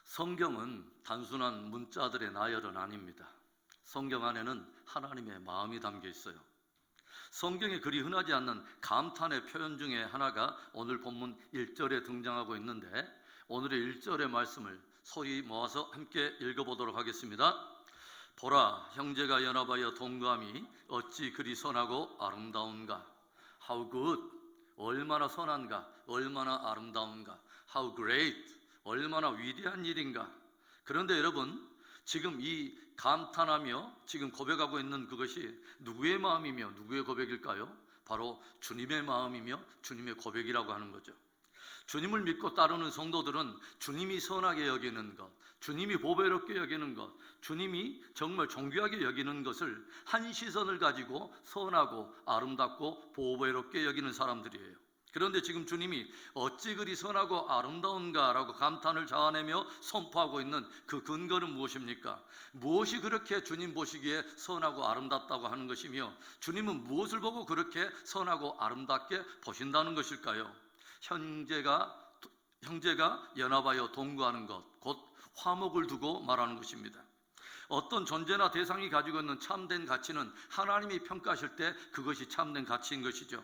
성경은 단순한 문자들의 나열은 아닙니다. 성경 안에는 하나님의 마음이 담겨 있어요. 성경에 그리 흔하지 않는 감탄의 표현 중에 하나가 오늘 본문 1절에 등장하고 있는데, 오늘의 1절의 말씀을 소리 모아서 함께 읽어보도록 하겠습니다. 보라, 형제가 연합하여 동거함이 어찌 그리 선하고 아름다운가. How good, 얼마나 선한가, 얼마나 아름다운가. How great, 얼마나 위대한 일인가. 그런데 여러분, 지금 이 감탄하며 지금 고백하고 있는 그것이 누구의 마음이며 누구의 고백일까요? 바로 주님의 마음이며 주님의 고백이라고 하는 거죠. 주님을 믿고 따르는 성도들은 주님이 선하게 여기는 것, 주님이 보배롭게 여기는 것, 주님이 정말 존귀하게 여기는 것을 한 시선을 가지고 선하고 아름답고 보배롭게 여기는 사람들이에요. 그런데 지금 주님이 어찌 그리 선하고 아름다운가 라고 감탄을 자아내며 선포하고 있는 그 근거는 무엇입니까? 무엇이 그렇게 주님 보시기에 선하고 아름답다고 하는 것이며, 주님은 무엇을 보고 그렇게 선하고 아름답게 보신다는 것일까요? 형제가 연합하여 동거하는 것, 곧 화목을 두고 말하는 것입니다. 어떤 존재나 대상이 가지고 있는 참된 가치는 하나님이 평가하실 때 그것이 참된 가치인 것이죠.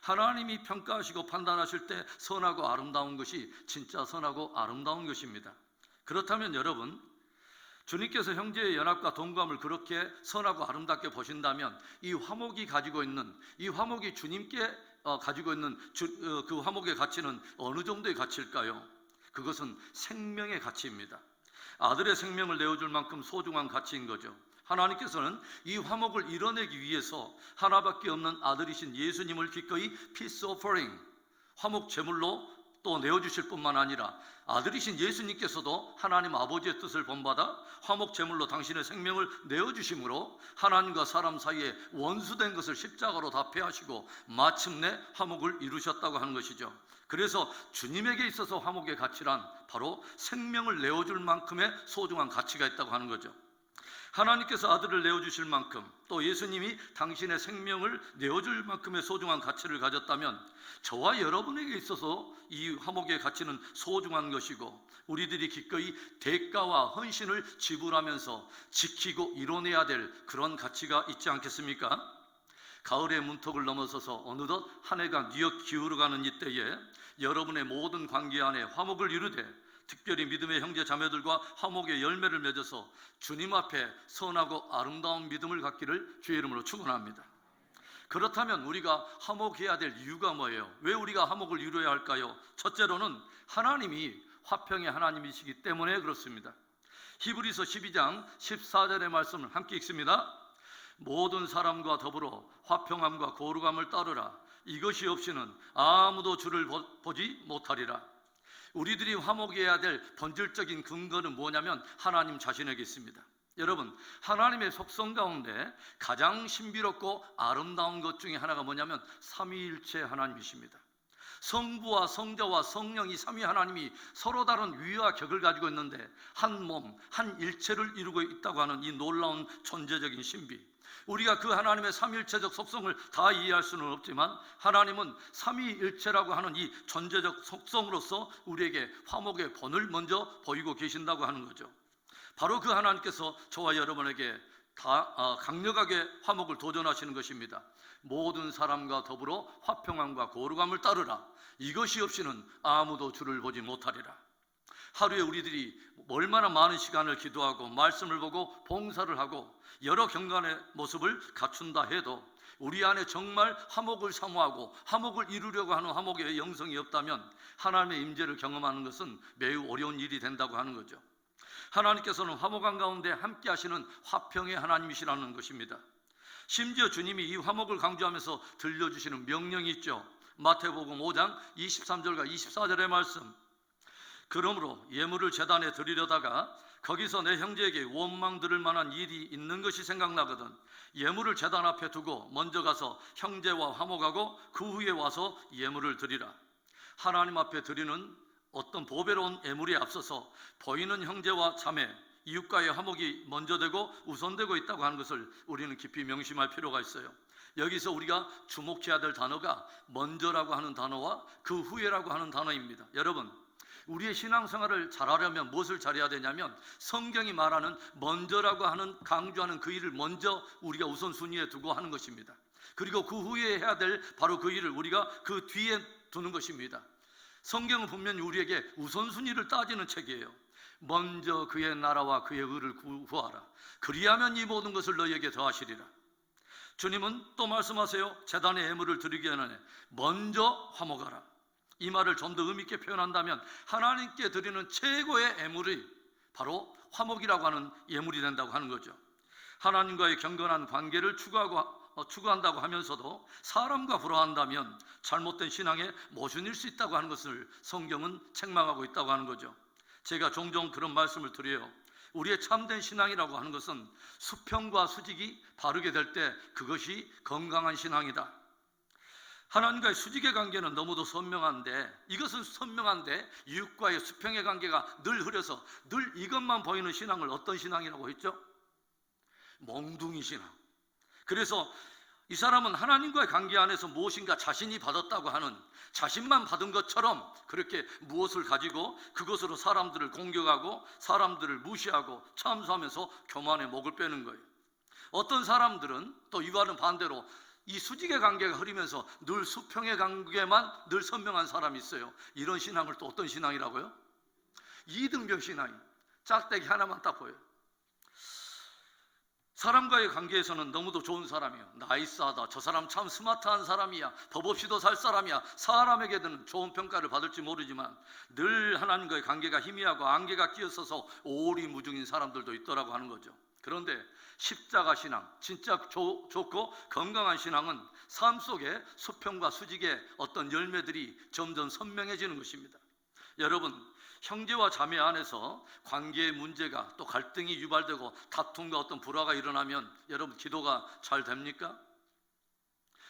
하나님이 평가하시고 판단하실 때 선하고 아름다운 것이 진짜 선하고 아름다운 것입니다. 그렇다면 여러분, 주님께서 형제의 연합과 동거함을 그렇게 선하고 아름답게 보신다면 이 화목이 가지고 있는, 이 화목이 주님께 가지고 있는 그 화목의 가치는 어느 정도의 가치일까요? 그것은 생명의 가치입니다. 아들의 생명을 내어줄 만큼 소중한 가치인 거죠. 하나님께서는 이 화목을 이뤄내기 위해서 하나밖에 없는 아들이신 예수님을 기꺼이 peace offering, 화목 제물로 또 내어주실 뿐만 아니라 아들이신 예수님께서도 하나님 아버지의 뜻을 본받아 화목 제물로 당신의 생명을 내어주심으로 하나님과 사람 사이에 원수된 것을 십자가로 다 패하시고 마침내 화목을 이루셨다고 하는 것이죠. 그래서 주님에게 있어서 화목의 가치란 바로 생명을 내어줄 만큼의 소중한 가치가 있다고 하는 거죠. 하나님께서 아들을 내어주실 만큼, 또 예수님이 당신의 생명을 내어줄 만큼의 소중한 가치를 가졌다면 저와 여러분에게 있어서 이 화목의 가치는 소중한 것이고, 우리들이 기꺼이 대가와 헌신을 지불하면서 지키고 이뤄내야 될 그런 가치가 있지 않겠습니까? 가을의 문턱을 넘어서서 어느덧 한 해가 뉘엿 기울어가는 이때에 여러분의 모든 관계 안에 화목을 이루되 특별히 믿음의 형제 자매들과 화목의 열매를 맺어서 주님 앞에 선하고 아름다운 믿음을 갖기를 주의 이름으로 축원합니다. 그렇다면 우리가 화목해야 될 이유가 뭐예요? 왜 우리가 화목을 이루어야 할까요? 첫째로는 하나님이 화평의 하나님이시기 때문에 그렇습니다. 히브리서 12장 14절의 말씀을 함께 읽습니다. 모든 사람과 더불어 화평함과 거룩함을 따르라. 이것이 없이는 아무도 주를 보지 못하리라. 우리들이 화목해야 될 본질적인 근거는 뭐냐면 하나님 자신에게 있습니다. 여러분, 하나님의 속성 가운데 가장 신비롭고 아름다운 것 중에 하나가 뭐냐면 삼위일체 하나님이십니다. 성부와 성자와 성령이 삼위 하나님이 서로 다른 위와 격을 가지고 있는데 한 몸, 한 일체를 이루고 있다고 하는 이 놀라운 존재적인 신비. 우리가 그 하나님의 삼위일체적 속성을 다 이해할 수는 없지만 하나님은 삼위일체라고 하는 이 존재적 속성으로서 우리에게 화목의 본을 먼저 보이고 계신다고 하는 거죠. 바로 그 하나님께서 저와 여러분에게 강력하게 화목을 도전하시는 것입니다. 모든 사람과 더불어 화평함과 거룩함을 따르라. 이것이 없이는 아무도 주를 보지 못하리라. 하루에 우리들이 얼마나 많은 시간을 기도하고 말씀을 보고 봉사를 하고 여러 경건의 모습을 갖춘다 해도 우리 안에 정말 화목을 사모하고 화목을 이루려고 하는 화목의 영성이 없다면 하나님의 임재를 경험하는 것은 매우 어려운 일이 된다고 하는 거죠. 하나님께서는 화목한 가운데 함께 하시는 화평의 하나님이시라는 것입니다. 심지어 주님이 이 화목을 강조하면서 들려주시는 명령이 있죠. 마태복음 5장 23절과 24절의 말씀. 그러므로 예물을 제단에 드리려다가 거기서 내 형제에게 원망 들을 만한 일이 있는 것이 생각나거든 예물을 제단 앞에 두고 먼저 가서 형제와 화목하고 그 후에 와서 예물을 드리라. 하나님 앞에 드리는 어떤 보배로운 예물에 앞서서 보이는 형제와 자매, 이웃과의 화목이 먼저 되고 우선되고 있다고 하는 것을 우리는 깊이 명심할 필요가 있어요. 여기서 우리가 주목해야 될 단어가 먼저라고 하는 단어와 그 후에라고 하는 단어입니다. 여러분, 우리의 신앙생활을 잘하려면 무엇을 잘해야 되냐면 성경이 말하는 먼저라고 하는 강조하는 그 일을 먼저 우리가 우선순위에 두고 하는 것입니다. 그리고 그 후에 해야 될 바로 그 일을 우리가 그 뒤에 두는 것입니다. 성경은 분명히 우리에게 우선순위를 따지는 책이에요. 먼저 그의 나라와 그의 의를 구하라. 그리하면 이 모든 것을 너희에게 더하시리라. 주님은 또 말씀하세요. 제단에 예물을 드리기 전에 먼저 화목하라. 이 말을 좀 더 의미 있게 표현한다면 하나님께 드리는 최고의 예물이 바로 화목이라고 하는 예물이 된다고 하는 거죠. 하나님과의 경건한 관계를 추구한다고 하면서도 사람과 불화한다면 잘못된 신앙에 모순일 수 있다고 하는 것을 성경은 책망하고 있다고 하는 거죠. 제가 종종 그런 말씀을 드려요. 우리의 참된 신앙이라고 하는 것은 수평과 수직이 바르게 될 때 그것이 건강한 신앙이다. 하나님과의 수직의 관계는 너무도 선명한데, 이것은 선명한데 이웃과의 수평의 관계가 늘 흐려서 늘 이것만 보이는 신앙을 어떤 신앙이라고 했죠? 몽둥이 신앙. 그래서 이 사람은 하나님과의 관계 안에서 무엇인가 자신이 받았다고 하는, 자신만 받은 것처럼 그렇게 무엇을 가지고 그것으로 사람들을 공격하고 사람들을 무시하고 참수하면서 교만의 목을 빼는 거예요. 어떤 사람들은 또 이와는 반대로 이 수직의 관계가 흐리면서 늘 수평의 관계만 늘 선명한 사람이 있어요. 이런 신앙을 또 어떤 신앙이라고요? 이등병 신앙이. 짝대기 하나만 딱 보여요. 사람과의 관계에서는 너무도 좋은 사람이에요. 나이스하다, 저 사람 참 스마트한 사람이야, 법 없이도 살 사람이야. 사람에게는 좋은 평가를 받을지 모르지만 늘 하나님과의 관계가 희미하고 안개가 끼었어서 오리무중인 사람들도 있더라고 하는 거죠. 그런데 십자가 신앙, 진짜 좋고 건강한 신앙은 삶 속에 수평과 수직의 어떤 열매들이 점점 선명해지는 것입니다. 여러분, 형제와 자매 안에서 관계의 문제가 또 갈등이 유발되고 다툼과 어떤 불화가 일어나면 여러분 기도가 잘 됩니까?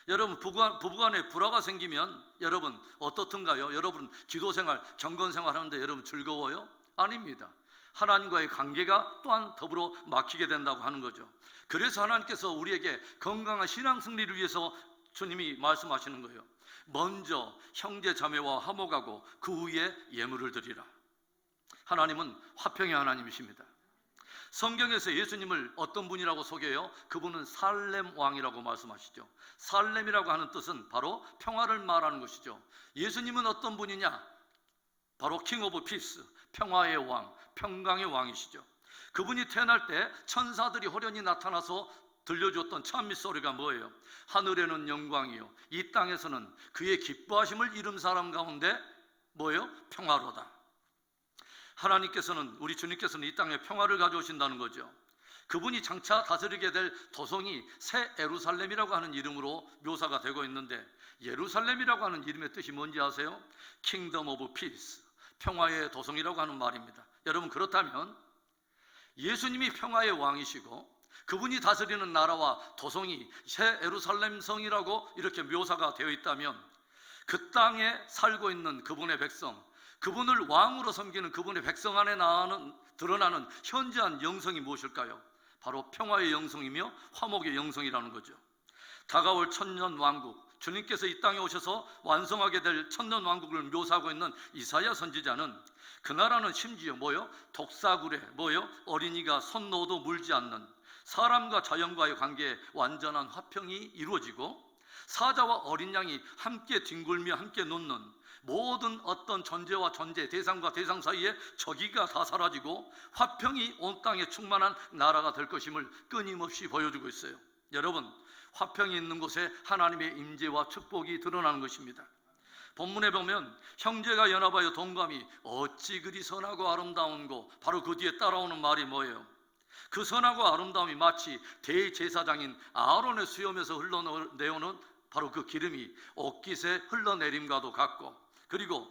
여러분 부부간에 불화가 생기면 여러분 어떻든가요? 여러분 기도생활, 경건생활 하는데 여러분 즐거워요? 아닙니다. 하나님과의 관계가 또한 더불어 막히게 된다고 하는 거죠. 그래서 하나님께서 우리에게 건강한 신앙 승리를 위해서 주님이 말씀하시는 거예요. 먼저 형제 자매와 화목하고 그 후에 예물을 드리라. 하나님은 화평의 하나님이십니다. 성경에서 예수님을 어떤 분이라고 소개해요? 그분은 살렘 왕이라고 말씀하시죠. 살렘이라고 하는 뜻은 바로 평화를 말하는 것이죠. 예수님은 어떤 분이냐? 바로 킹 오브 피스, 평화의 왕, 평강의 왕이시죠. 그분이 태어날 때 천사들이 호련히 나타나서 들려줬던 찬미 소리가 뭐예요? 하늘에는 영광이요, 이 땅에서는 그의 기뻐하심을 이룬 사람 가운데 뭐예요? 평화로다. 하나님께서는, 우리 주님께서는 이 땅에 평화를 가져오신다는 거죠. 그분이 장차 다스리게 될 도성이 새 예루살렘이라고 하는 이름으로 묘사가 되고 있는데, 예루살렘이라고 하는 이름의 뜻이 뭔지 아세요? 킹덤 오브 피스, 평화의 도성이라고 하는 말입니다. 여러분, 그렇다면 예수님이 평화의 왕이시고 그분이 다스리는 나라와 도성이 새 예루살렘 성이라고 이렇게 묘사가 되어 있다면, 그 땅에 살고 있는 그분의 백성, 그분을 왕으로 섬기는 그분의 백성 안에 드러나는 현저한 영성이 무엇일까요? 바로 평화의 영성이며 화목의 영성이라는 거죠. 다가올 천년 왕국, 주님께서 이 땅에 오셔서 완성하게 될 천년 왕국을 묘사하고 있는 이사야 선지자는 그 나라는 심지어 뭐요? 독사굴에 뭐요? 어린이가 손 넣어도 물지 않는, 사람과 자연과의 관계에 완전한 화평이 이루어지고 사자와 어린 양이 함께 뒹굴며 함께 놓는 모든 어떤 존재와 존재, 대상과 대상 사이에 적이가 다 사라지고 화평이 온 땅에 충만한 나라가 될 것임을 끊임없이 보여주고 있어요. 여러분, 화평이 있는 곳에 하나님의 임재와 축복이 드러나는 것입니다. 본문에 보면 형제가 연합하여 동감이 어찌 그리 선하고 아름다운고, 바로 그 뒤에 따라오는 말이 뭐예요? 그 선하고 아름다움이 마치 대제사장인 아론의 수염에서 흘러내오는 바로 그 기름이 옥깃에 흘러내림과도 같고, 그리고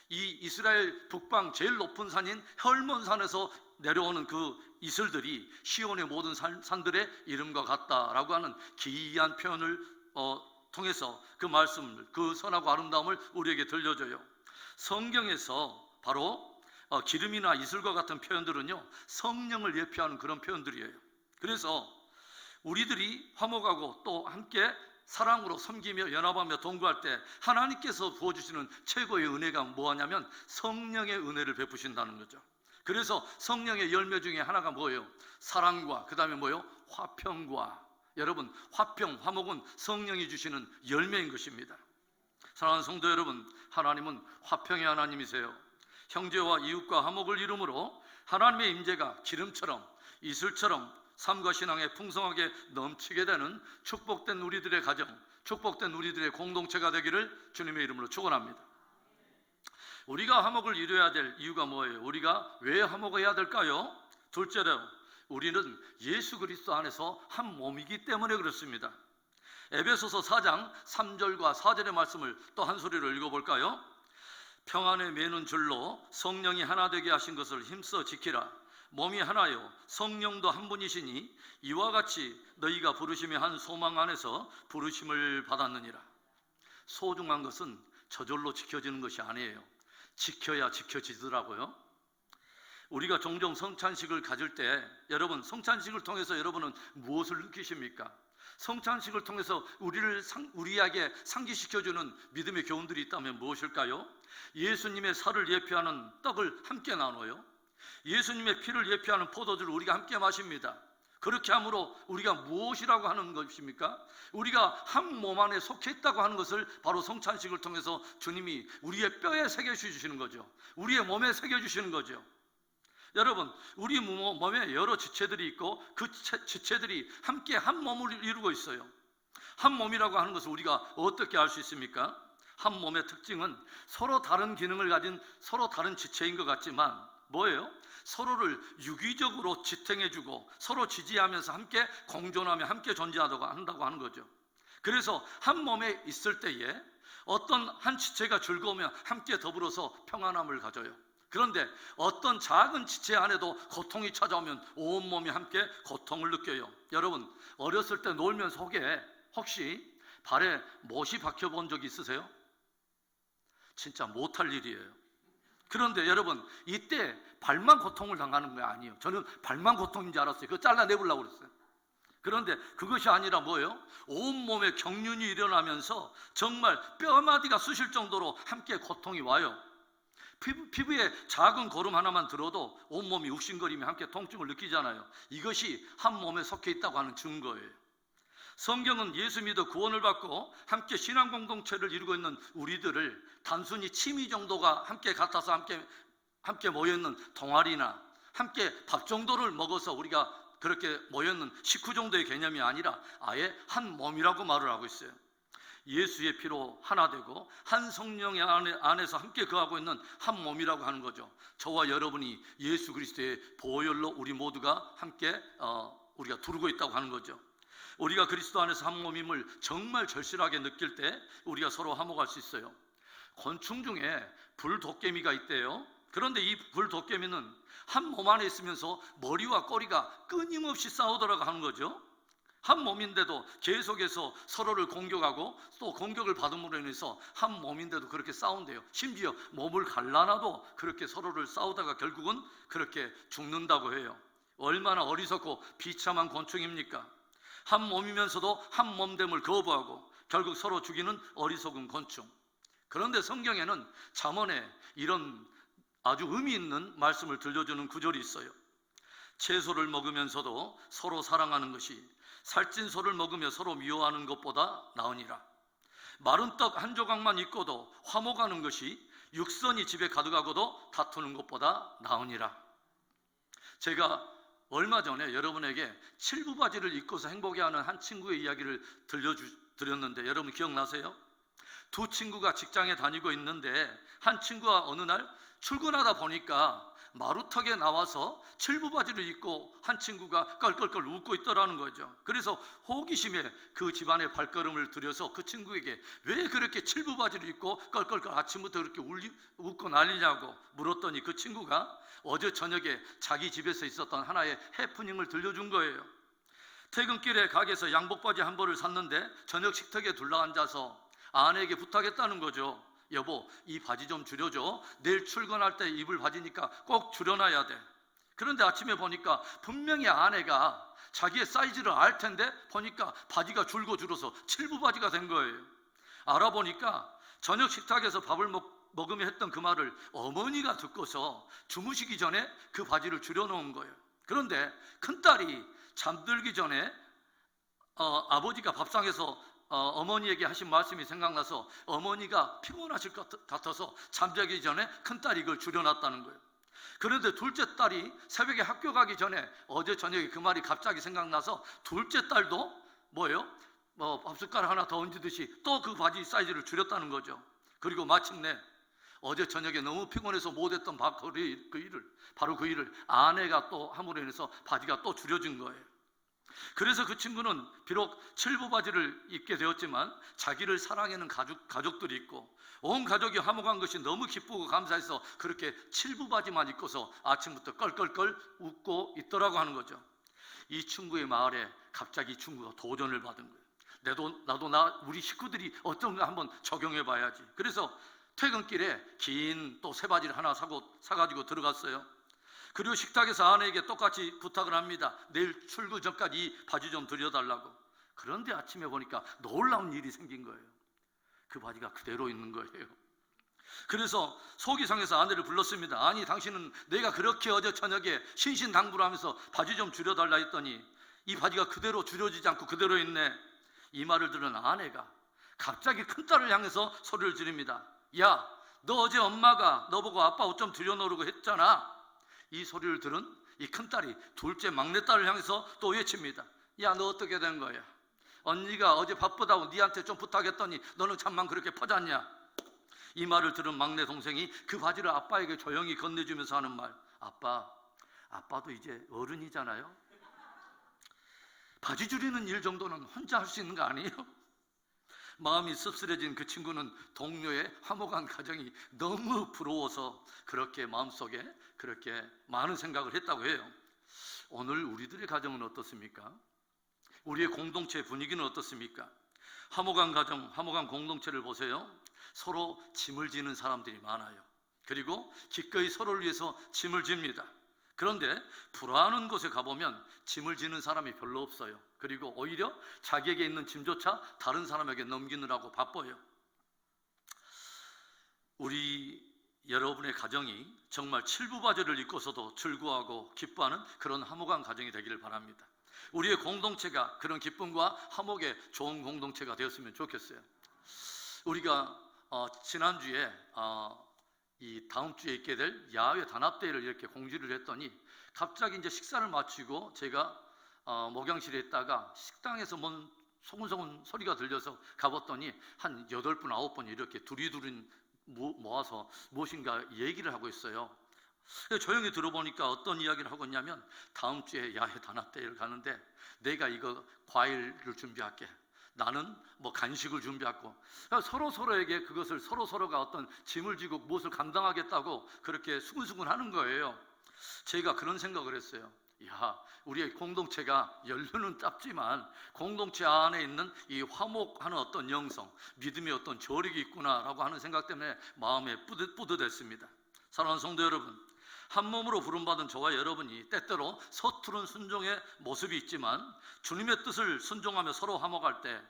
이 이스라엘 북방 제일 높은 산인 헐몬산에서 내려오는 그 이슬들이 시온의 모든 산들의 이름과 같다라고 하는 기이한 표현을 통해서 그 말씀을, 그 선하고 아름다움을 우리에게 들려줘요. 성경에서 바로 기름이나 이슬과 같은 표현들은요, 성령을 예표하는 그런 표현들이에요. 그래서 우리들이 화목하고 또 함께 사랑으로 섬기며 연합하며 동거할 때 하나님께서 부어주시는 최고의 은혜가 뭐냐면 성령의 은혜를 베푸신다는 거죠. 그래서 성령의 열매 중에 하나가 뭐예요? 사랑과 그 다음에 뭐예요? 화평과. 여러분, 화평, 화목은 성령이 주시는 열매인 것입니다. 사랑하는 성도 여러분, 하나님은 화평의 하나님이세요. 형제와 이웃과 화목을 이루므로 하나님의 임재가 기름처럼 이슬처럼 삶과 신앙에 풍성하게 넘치게 되는 축복된 우리들의 가정, 축복된 우리들의 공동체가 되기를 주님의 이름으로 축원합니다. 우리가 화목을 이루어야 될 이유가 뭐예요? 우리가 왜 화목해야 될까요? 둘째로, 우리는 예수 그리스도 안에서 한 몸이기 때문에 그렇습니다. 에베소서 4장 3절과 4절의 말씀을 또 한 소리로 읽어볼까요? 평안에 매는 줄로 성령이 하나 되게 하신 것을 힘써 지키라. 몸이 하나요 성령도 한 분이시니 이와 같이 너희가 부르심의 한 소망 안에서 부르심을 받았느니라. 소중한 것은 저절로 지켜지는 것이 아니에요. 지켜야 지켜지더라고요. 우리가 종종 성찬식을 가질 때 여러분, 성찬식을 통해서 여러분은 무엇을 느끼십니까? 성찬식을 통해서 우리에게 상기시켜주는 믿음의 교훈들이 있다면 무엇일까요? 예수님의 살을 예표하는 떡을 함께 나눠요. 예수님의 피를 예표하는 포도주를 우리가 함께 마십니다. 그렇게 함으로 우리가 무엇이라고 하는 것입니까? 우리가 한 몸 안에 속해 있다고 하는 것을 바로 성찬식을 통해서 주님이 우리의 뼈에 새겨주시는 거죠. 우리의 몸에 새겨주시는 거죠. 여러분, 우리 몸에 여러 지체들이 있고 그 지체들이 함께 한 몸을 이루고 있어요. 한 몸이라고 하는 것을 우리가 어떻게 알 수 있습니까? 한 몸의 특징은 서로 다른 기능을 가진 서로 다른 지체인 것 같지만 뭐예요? 서로를 유기적으로 지탱해주고 서로 지지하면서 함께 공존하며 함께 존재하다고 한다고 하는 거죠. 그래서 한 몸에 있을 때에 어떤 한 지체가 즐거우면 함께 더불어서 평안함을 가져요. 그런데 어떤 작은 지체 안에도 고통이 찾아오면 온몸이 함께 고통을 느껴요. 여러분, 어렸을 때 놀면 속에 혹시 발에 못이 박혀본 적 있으세요? 진짜 못할 일이에요. 그런데 여러분, 이때 발만 고통을 당하는 거 아니에요. 저는 발만 고통인 줄 알았어요. 그거 잘라내보려고 그랬어요. 그런데 그것이 아니라 뭐예요? 온몸에 경륜이 일어나면서 정말 뼈마디가 쑤실 정도로 함께 고통이 와요. 피부에 작은 고름 하나만 들어도 온몸이 욱신거리며 함께 통증을 느끼잖아요. 이것이 한 몸에 속해 있다고 하는 증거예요. 성경은 예수 믿어 구원을 받고 함께 신앙 공동체를 이루고 있는 우리들을 단순히 취미 정도가 함께 같아서 함께 모여있는 동아리나 함께 밥 정도를 먹어서 우리가 그렇게 모여있는 식구 정도의 개념이 아니라 아예 한 몸이라고 말을 하고 있어요. 예수의 피로 하나 되고 한 성령의 안에서 함께 거하고 있는 한 몸이라고 하는 거죠. 저와 여러분이 예수 그리스도의 보혈로 우리 모두가 함께 우리가 두르고 있다고 하는 거죠. 우리가 그리스도 안에서 한 몸임을 정말 절실하게 느낄 때 우리가 서로 화목할 수 있어요. 곤충 중에 불도깨미가 있대요. 그런데 이 불도깨미는 한 몸 안에 있으면서 머리와 꼬리가 끊임없이 싸우더라고 하는 거죠. 한 몸인데도 계속해서 서로를 공격하고 또 공격을 받음으로 인해서 한 몸인데도 그렇게 싸운대요. 심지어 몸을 갈라놔도 그렇게 서로를 싸우다가 결국은 그렇게 죽는다고 해요. 얼마나 어리석고 비참한 곤충입니까? 한 몸이면서도 한 몸됨을 거부하고 결국 서로 죽이는 어리석은 곤충. 그런데 성경에는 잠언에 이런 아주 의미 있는 말씀을 들려주는 구절이 있어요. 채소를 먹으면서도 서로 사랑하는 것이 살찐 소를 먹으며 서로 미워하는 것보다 나으니라. 마른 떡 한 조각만 있고도 화목하는 것이 육선이 집에 가득하고도 다투는 것보다 나으니라. 제가 얼마 전에 여러분에게 칠부바지를 입고서 행복해하는 한 친구의 이야기를 들려드렸는데 여러분 기억나세요? 두 친구가 직장에 다니고 있는데 한 친구가 어느 날 출근하다 보니까 마루턱에 나와서 칠부바지를 입고 한 친구가 껄껄껄 웃고 있더라는 거죠. 그래서 호기심에 그 집안의 발걸음을 들여서 그 친구에게 왜 그렇게 칠부바지를 입고 껄껄껄 아침부터 그렇게 웃고 난리냐고 물었더니 그 친구가 어제 저녁에 자기 집에서 있었던 하나의 해프닝을 들려준 거예요. 퇴근길에 가게에서 양복바지 한 벌을 샀는데 저녁 식탁에 둘러앉아서 아내에게 부탁했다는 거죠. 여보, 이 바지 좀 줄여줘. 내일 출근할 때 입을 바지니까 꼭 줄여놔야 돼. 그런데 아침에 보니까 분명히 아내가 자기의 사이즈를 알 텐데 보니까 바지가 줄고 줄어서 7부 바지가 된 거예요. 알아보니까 저녁 식탁에서 밥을 먹으며 했던 그 말을 어머니가 듣고서 주무시기 전에 그 바지를 줄여놓은 거예요. 그런데 큰딸이 잠들기 전에 아버지가 밥상에서 어머니에게 하신 말씀이 생각나서 어머니가 피곤하실 것 같아서 잠자기 전에 큰딸이 이걸 줄여놨다는 거예요. 그런데 둘째 딸이 새벽에 학교 가기 전에 어제 저녁에 그 말이 갑자기 생각나서 둘째 딸도 뭐예요? 밥숟가락 하나 더 얹듯이 또 그 바지 사이즈를 줄였다는 거죠. 그리고 마침내 어제 저녁에 너무 피곤해서 못했던 바로 그 일을 아내가 또 함으로 인해서 바지가 또 줄여진 거예요. 그래서 그 친구는 비록 7부 바지를 입게 되었지만 자기를 사랑하는 가족들이 있고 온 가족이 화목한 것이 너무 기쁘고 감사해서 그렇게 7부 바지만 입고서 아침부터 껄껄껄 웃고 있더라고 하는 거죠. 이 친구의 말에 갑자기 친구가 도전을 받은 거예요. 우리 식구들이 어떤가 한번 적용해 봐야지. 그래서 퇴근길에 긴 또 새 바지를 하나 사가지고 들어갔어요. 그리고 식탁에서 아내에게 똑같이 부탁을 합니다. 내일 출근 전까지 이 바지 좀 들여달라고. 그런데 아침에 보니까 놀라운 일이 생긴 거예요. 그 바지가 그대로 있는 거예요. 그래서 속이 상해서 아내를 불렀습니다. 아니, 당신은 내가 그렇게 어제 저녁에 신신당부를 하면서 바지 좀 줄여달라 했더니 이 바지가 그대로 줄여지지 않고 그대로 있네. 이 말을 들은 아내가 갑자기 큰딸을 향해서 소리를 지릅니다. 야, 너 어제 엄마가 너보고 아빠 옷 좀 들여놓으라고 했잖아. 이 소리를 들은 이 큰딸이 둘째 막내딸을 향해서 또 외칩니다. 야, 너 어떻게 된 거야? 언니가 어제 바쁘다고 니한테 좀 부탁했더니 너는 참만 그렇게 퍼졌냐? 이 말을 들은 막내 동생이 그 바지를 아빠에게 조용히 건네주면서 하는 말. 아빠도 이제 어른이잖아요. 바지 줄이는 일 정도는 혼자 할 수 있는 거 아니에요? 마음이 씁쓸해진 그 친구는 동료의 화목한 가정이 너무 부러워서 그렇게 마음속에 그렇게 많은 생각을 했다고 해요. 오늘 우리들의 가정은 어떻습니까? 우리의 공동체 분위기는 어떻습니까? 화목한 가정, 화목한 공동체를 보세요. 서로 짐을 지는 사람들이 많아요. 그리고 기꺼이 서로를 위해서 짐을 집니다. 그런데 불안한 곳에 가보면 짐을 지는 사람이 별로 없어요. 그리고 오히려 자기에게 있는 짐조차 다른 사람에게 넘기느라고 바빠요. 우리 여러분의 가정이 정말 7부 바지를 입고서도 즐거워하고 기뻐하는 그런 화목한 가정이 되기를 바랍니다. 우리의 공동체가 그런 기쁨과 화목의 좋은 공동체가 되었으면 좋겠어요. 우리가 지난주에 이 다음 주에 있게 될 야외 단합대회를 이렇게 공지를 했더니 갑자기 이제 식사를 마치고 제가 목양실에 있다가 식당에서 뭔 소근소근 소리가 들려서 가봤더니 한 8분, 9분 이렇게 두리두리 모아서 무엇인가 얘기를 하고 있어요. 조용히 들어보니까 어떤 이야기를 하고 있냐면 다음 주에 야외 단합대회를 가는데 내가 이거 과일을 준비할게. 나는 뭐 간식을 준비하고 서로에게 그것을 서로가 어떤 짐을 지고 무엇을 감당하겠다고 그렇게 수근수근 하는 거예요. 제가 그런 생각을 했어요. 야, 우리의 공동체가 연륜은 짧지만 공동체 안에 있는 이 화목하는 어떤 영성, 믿음의 어떤 저력이 있구나라고 하는 생각 때문에 마음에 뿌듯했습니다. 사랑하는 성도 여러분, 한 몸으로 부름받은 저와 여러분이 때때로 서투른 순종의 모습이 있지만 주님의 뜻을 순종하며 서로 화목할 때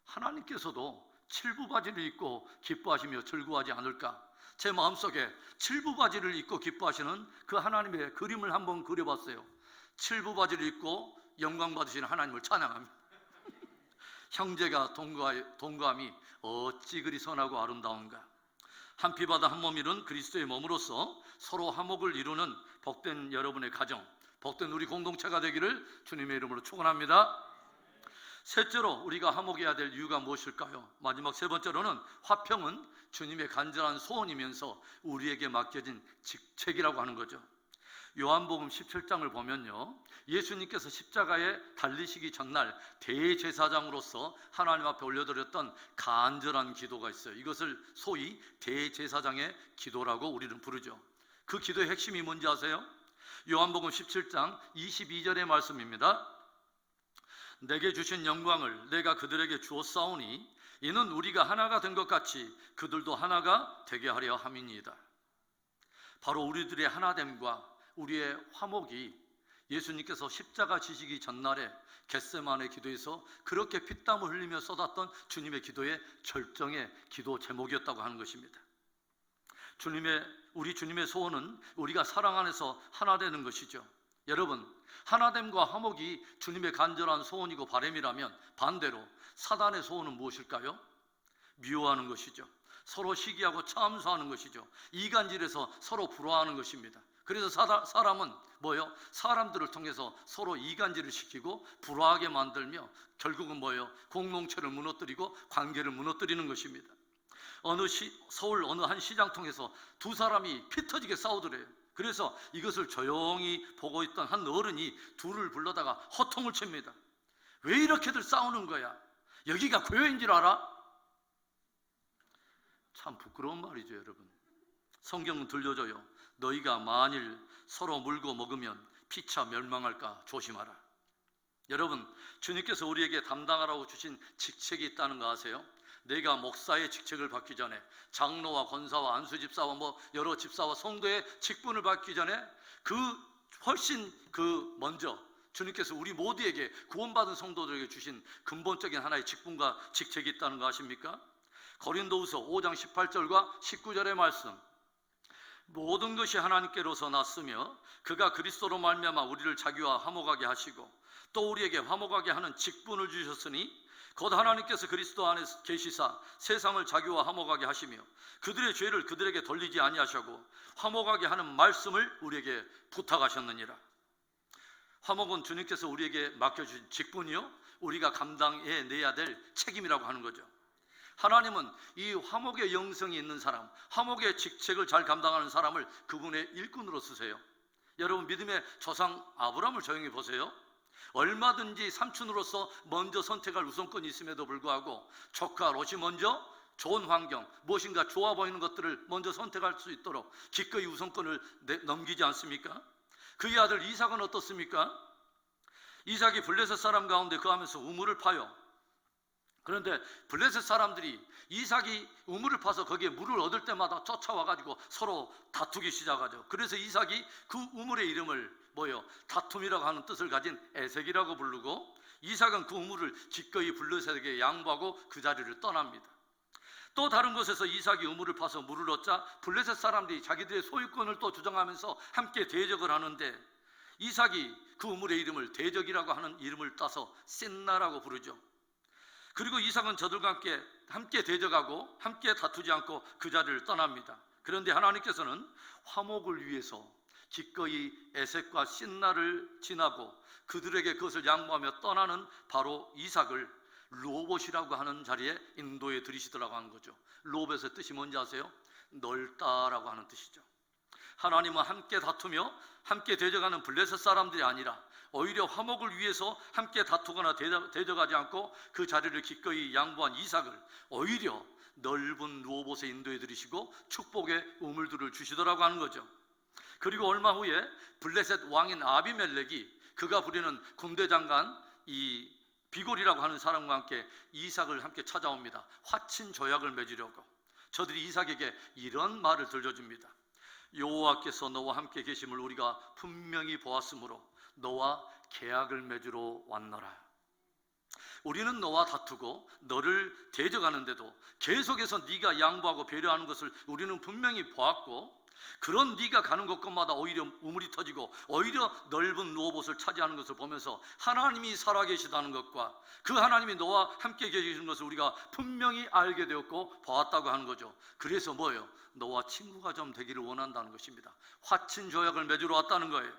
하나님께서도 7부 바지를 입고 기뻐하시며 즐거워하지 않을까? 제 마음속에 7부 바지를 입고 기뻐하시는 그 하나님의 그림을 한번 그려봤어요. 7부 바지를 입고 영광 받으시는 하나님을 찬양합니다. 형제가 동거함이 어찌 그리 선하고 아름다운가. 한 피바다 한 몸 이룬 그리스도의 몸으로서 서로 화목을 이루는 복된 여러분의 가정, 복된 우리 공동체가 되기를 주님의 이름으로 축원합니다. 셋째로 우리가 화목해야 될 이유가 무엇일까요? 마지막 세 번째로는 화평은 주님의 간절한 소원이면서 우리에게 맡겨진 직책이라고 하는 거죠. 요한복음 17장을 보면요, 예수님께서 십자가에 달리시기 전날 대제사장으로서 하나님 앞에 올려드렸던 간절한 기도가 있어요. 이것을 소위 대제사장의 기도라고 우리는 부르죠. 그 기도의 핵심이 뭔지 아세요? 요한복음 17장 22절의 말씀입니다. 내게 주신 영광을 내가 그들에게 주었사오니 이는 우리가 하나가 된 것 같이 그들도 하나가 되게 하려 함이니이다. 바로 우리들의 하나됨과 우리의 화목이 예수님께서 십자가 지시기 전날에 겟세마네 기도에서 그렇게 피땀을 흘리며 쏟았던 주님의 기도의 절정의 기도 제목이었다고 하는 것입니다. 우리 주님의 소원은 우리가 사랑 안에서 하나 되는 것이죠. 여러분, 하나됨과 화목이 주님의 간절한 소원이고 바람이라면 반대로 사단의 소원은 무엇일까요? 미워하는 것이죠. 서로 시기하고 참소하는 것이죠. 이간질해서 서로 불화하는 것입니다. 그래서 사람은 뭐예요? 사람들을 통해서 서로 이간질을 시키고 불화하게 만들며 결국은 뭐예요? 공동체를 무너뜨리고 관계를 무너뜨리는 것입니다. 서울 어느 한 시장 통해서 두 사람이 피 터지게 싸우더래요. 그래서 이것을 조용히 보고 있던 한 어른이 둘을 불러다가 호통을 칩니다. 왜 이렇게들 싸우는 거야? 여기가 교회인 줄 알아? 참 부끄러운 말이죠, 여러분. 성경은 들려줘요. 너희가 만일 서로 물고 먹으면 피차 멸망할까 조심하라. 여러분, 주님께서 우리에게 담당하라고 주신 직책이 있다는 거 아세요? 내가 목사의 직책을 받기 전에 장로와 권사와 안수집사와 여러 집사와 성도의 직분을 받기 전에 훨씬 먼저 주님께서 우리 모두에게 구원받은 성도들에게 주신 근본적인 하나의 직분과 직책이 있다는 거 아십니까? 고린도후서 5장 18절과 19절의 말씀, 모든 것이 하나님께로서 났으며 그가 그리스도로 말미암아 우리를 자기와 화목하게 하시고 또 우리에게 화목하게 하는 직분을 주셨으니 곧 하나님께서 그리스도 안에 계시사 세상을 자기와 화목하게 하시며 그들의 죄를 그들에게 돌리지 아니하시고 화목하게 하는 말씀을 우리에게 부탁하셨느니라. 화목은 주님께서 우리에게 맡겨주신 직분이요, 우리가 감당해내야 될 책임이라고 하는 거죠. 하나님은 이 화목의 영성이 있는 사람, 화목의 직책을 잘 감당하는 사람을 그분의 일꾼으로 쓰세요. 여러분, 믿음의 조상 아브라함을 조용히 보세요. 얼마든지 삼촌으로서 먼저 선택할 우선권이 있음에도 불구하고 조카 롯이 먼저 좋은 환경, 무엇인가 좋아 보이는 것들을 먼저 선택할 수 있도록 기꺼이 우선권을 넘기지 않습니까? 그의 아들 이삭은 어떻습니까? 이삭이 블레셋 사람 가운데 거하면서 우물을 파요. 그런데 블레셋 사람들이 이삭이 우물을 파서 거기에 물을 얻을 때마다 쫓아와가지고 서로 다투기 시작하죠. 그래서 이삭이 그 우물의 이름을 다툼이라고 하는 뜻을 가진 에색이라고 부르고, 이삭은 그 우물을 기꺼이 블레셋에게 양보하고 그 자리를 떠납니다. 또 다른 곳에서 이삭이 우물을 파서 물을 얻자 블레셋 사람들이 자기들의 소유권을 또 주장하면서 함께 대적을 하는데, 이삭이 그 우물의 이름을 대적이라고 하는 이름을 따서 신나라고 부르죠. 그리고 이삭은 저들과 함께 대적하고 함께 다투지 않고 그 자리를 떠납니다. 그런데 하나님께서는 화목을 위해서 기꺼이 에색과 신나를 지나고 그들에게 그것을 양보하며 떠나는 바로 이삭을 로봇이라고 하는 자리에 인도해 들이시더라고 하는 거죠. 로봇의 뜻이 뭔지 아세요? 넓다라고 하는 뜻이죠. 하나님은 함께 다투며 함께 대적하는 블레셋 사람들이 아니라 오히려 화목을 위해서 함께 다투거나 대적하지 않고 그 자리를 기꺼이 양보한 이삭을 오히려 넓은 로봇에 인도해 들이시고 축복의 우물들을 주시더라고 하는 거죠. 그리고 얼마 후에 블레셋 왕인 아비멜렉이 그가 부리는 군대 장관 이 비골이라고 하는 사람과 함께 이삭을 함께 찾아옵니다. 화친 조약을 맺으려고. 저들이 이삭에게 이런 말을 들려줍니다. 여호와께서 너와 함께 계심을 우리가 분명히 보았으므로 너와 계약을 맺으러 왔노라. 우리는 너와 다투고 너를 대적하는데도 계속해서 네가 양보하고 배려하는 것을 우리는 분명히 보았고, 그런 네가 가는 곳곳마다 오히려 우물이 터지고 오히려 넓은 로봇을 차지하는 것을 보면서 하나님이 살아계시다는 것과 그 하나님이 너와 함께 계시는 것을 우리가 분명히 알게 되었고 보았다고 하는 거죠. 그래서 뭐예요? 너와 친구가 좀 되기를 원한다는 것입니다. 화친 조약을 맺으러 왔다는 거예요.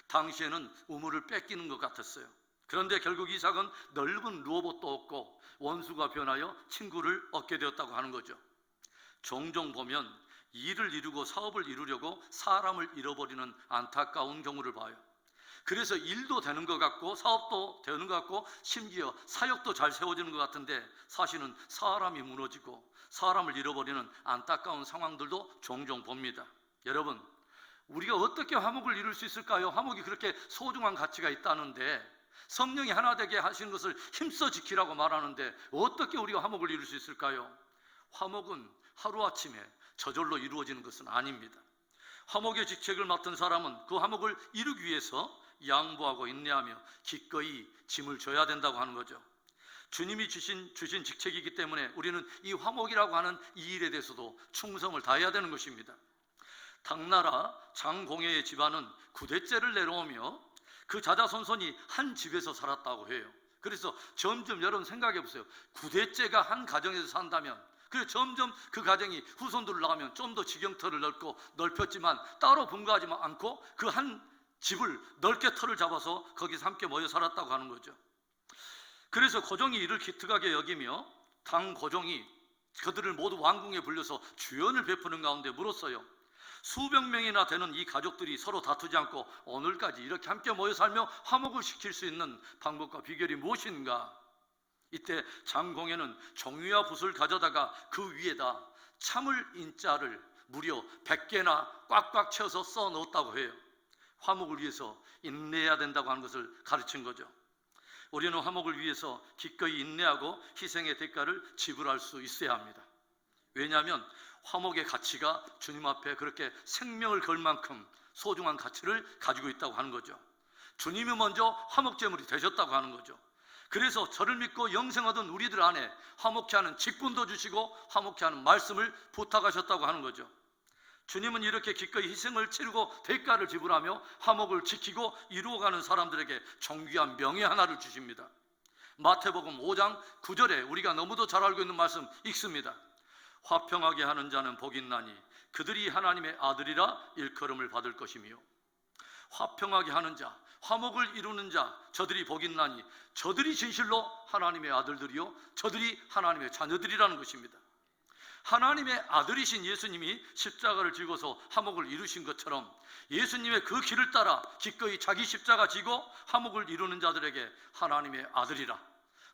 당시에는 우물을 뺏기는 것 같았어요. 그런데 결국 이삭은 넓은 로봇도 얻고 원수가 변하여 친구를 얻게 되었다고 하는 거죠. 종종 보면 일을 이루고 사업을 이루려고 사람을 잃어버리는 안타까운 경우를 봐요. 그래서 일도 되는 것 같고 사업도 되는 것 같고 심지어 사역도 잘 세워지는 것 같은데 사실은 사람이 무너지고 사람을 잃어버리는 안타까운 상황들도 종종 봅니다. 여러분, 우리가 어떻게 화목을 이룰 수 있을까요? 화목이 그렇게 소중한 가치가 있다는데 성령이 하나 되게 하시는 것을 힘써 지키라고 말하는데 어떻게 우리가 화목을 이룰 수 있을까요? 화목은 하루아침에 저절로 이루어지는 것은 아닙니다. 화목의 직책을 맡은 사람은 그 화목을 이루기 위해서 양보하고 인내하며 기꺼이 짐을 져야 된다고 하는 거죠. 주님이 주신 직책이기 때문에 우리는 이 화목이라고 하는 이 일에 대해서도 충성을 다해야 되는 것입니다. 당나라 장공해의 집안은 9대째를 내려오며 그 자자손손이 한 집에서 살았다고 해요. 그래서 점점 여러분 생각해 보세요. 9대째가 한 가정에서 산다면, 그래서 점점 그 가정이 후손들을 나가면 좀 더 지경터를 넓혔지만 따로 분가하지 않고 그 한 집을 넓게 터를 잡아서 거기서 함께 모여 살았다고 하는 거죠. 그래서 고종이 이를 기특하게 여기며 당 고종이 그들을 모두 왕궁에 불려서 주연을 베푸는 가운데 물었어요. 수백 명이나 되는 이 가족들이 서로 다투지 않고 오늘까지 이렇게 함께 모여 살며 화목을 시킬 수 있는 방법과 비결이 무엇인가? 이때 장공해는 종이와 붓을 가져다가 그 위에다 참을 인자를 무려 100개나 꽉꽉 채워서 써 넣었다고 해요. 화목을 위해서 인내해야 된다고 하는 것을 가르친 거죠. 우리는 화목을 위해서 기꺼이 인내하고 희생의 대가를 지불할 수 있어야 합니다. 왜냐하면 화목의 가치가 주님 앞에 그렇게 생명을 걸 만큼 소중한 가치를 가지고 있다고 하는 거죠. 주님이 먼저 화목제물이 되셨다고 하는 거죠. 그래서 저를 믿고 영생 얻은 우리들 안에 화목케 하는 직분도 주시고 화목케 하는 말씀을 부탁하셨다고 하는 거죠. 주님은 이렇게 기꺼이 희생을 치르고 대가를 지불하며 화목을 지키고 이루어가는 사람들에게 존귀한 명예 하나를 주십니다. 마태복음 5장 9절에 우리가 너무도 잘 알고 있는 말씀 읽습니다. 화평하게 하는 자는 복이 있나니 그들이 하나님의 아들이라 일컬음을 받을 것이며, 화평하게 하는 자, 화목을 이루는 자, 저들이 복이 있나니 저들이 진실로 하나님의 아들들이요 저들이 하나님의 자녀들이라는 것입니다. 하나님의 아들이신 예수님이 십자가를 지고서 화목을 이루신 것처럼 예수님의 그 길을 따라 기꺼이 자기 십자가 지고 화목을 이루는 자들에게 하나님의 아들이라,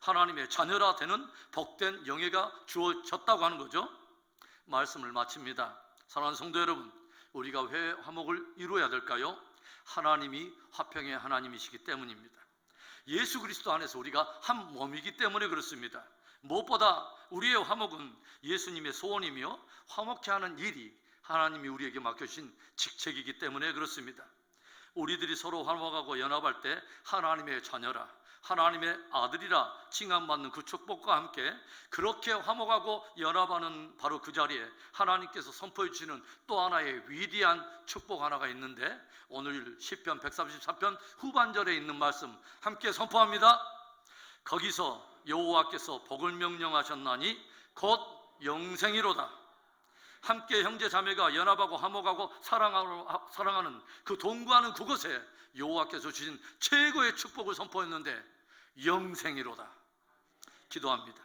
하나님의 자녀라 되는 복된 영예가 주어졌다고 하는 거죠. 말씀을 마칩니다. 사랑하는 성도 여러분, 우리가 왜 화목을 이루어야 될까요? 하나님이 화평의 하나님이시기 때문입니다. 예수 그리스도 안에서 우리가 한 몸이기 때문에 그렇습니다. 무엇보다 우리의 화목은 예수님의 소원이며 화목케 하는 일이 하나님이 우리에게 맡겨주신 직책이기 때문에 그렇습니다. 우리들이 서로 화목하고 연합할 때 하나님의 자녀라, 하나님의 아들이라 칭함받는 그 축복과 함께 그렇게 화목하고 연합하는 바로 그 자리에 하나님께서 선포해 주시는 또 하나의 위대한 축복 하나가 있는데, 오늘 시편 134편 후반절에 있는 말씀 함께 선포합니다. 거기서 여호와께서 복을 명령하셨나니 곧 영생이로다. 함께 형제 자매가 연합하고 화목하고 사랑하는 그 동거하는 그곳에 여호와께서 주신 최고의 축복을 선포했는데 영생이로다. 기도합니다.